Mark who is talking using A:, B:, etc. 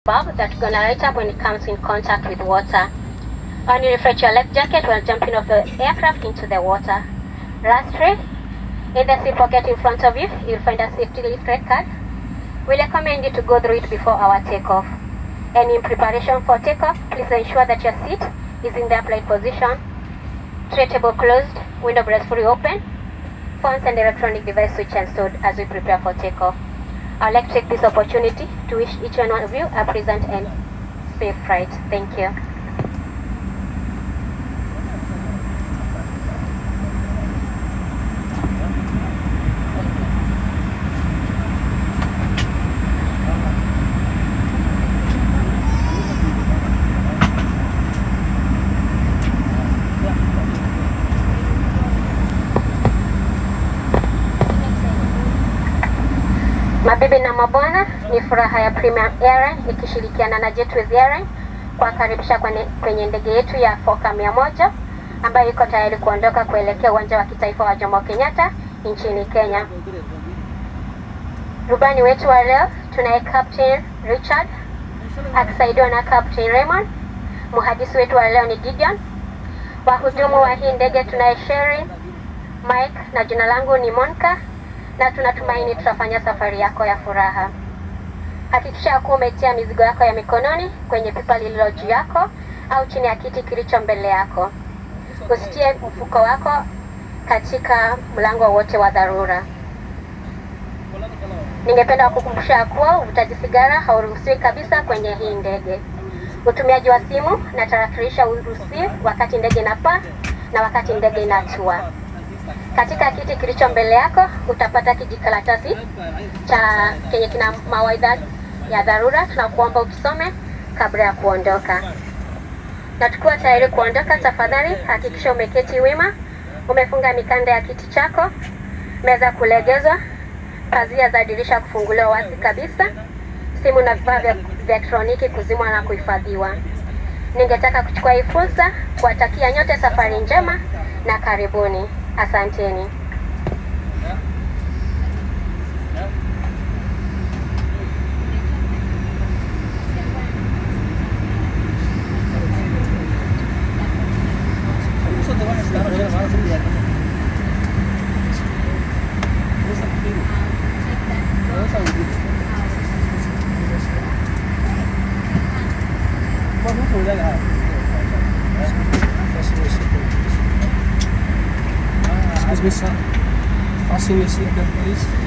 A: bulb that's gonna light up when it comes in contact with water. When you refresh your life jacket while jumping off the aircraft into the water. Lastly, in the seat pocket in front of you, you'll find a safety lift red card. We recommend you to go through it before our takeoff. And in preparation for takeoff, please ensure that your seat is in the upright position, tray table closed, window gracefully open, phones and electronic device switch and stored as we prepare for takeoff. I'd like to take this opportunity to wish each and one of you a pleasant and safe flight. Thank you. Mabibi na mabwana, ni furaha ya Premier Airline ikishirikiana na Jetways Airline kuwakaribisha kwenye ndege yetu ya Foka 100 ambayo iko tayari kuondoka kuelekea uwanja wa kitaifa wa Jomo Kenyatta nchini Kenya. Rubani wetu wa leo tunaye Captain Richard akisaidiwa na Captain Raymond. Mhandisi wetu wa leo ni Gideon. Wahudumu wa hii ndege tunaye Sherry, Mike na jina langu ni Monica. Na tunatumaini tutafanya safari yako ya furaha. Hakikisha kuwa umetia mizigo yako ya mikononi kwenye pipa lililo juu yako au chini ya kiti kilicho mbele yako. Usitie mfuko wako katika mlango wote wa dharura. Ningependa kukukumbusha kuwa uvutaji sigara hauruhusiwi kabisa kwenye hii ndege. Utumiaji wa simu na tarakilishi hauruhusiwi wakati ndege inapaa na wakati ndege inatua. Katika kiti kilicho mbele yako utapata kijikaratasi cha kenye kina mawaidha ya dharura. Tunakuomba ukisome kabla ya kuondoka. Na tukiwa tayari kuondoka, tafadhali hakikisha umeketi wima, umefunga mikanda ya kiti chako, meza kulegezwa, pazia za dirisha kufunguliwa wazi kabisa, simu na vifaa vya elektroniki kuzimwa na kuhifadhiwa. Ningetaka kuchukua hii fursa kuwatakia nyote safari njema na karibuni. Asanteni.
B: Excuse me, sir. Fasten your seatbelt, please.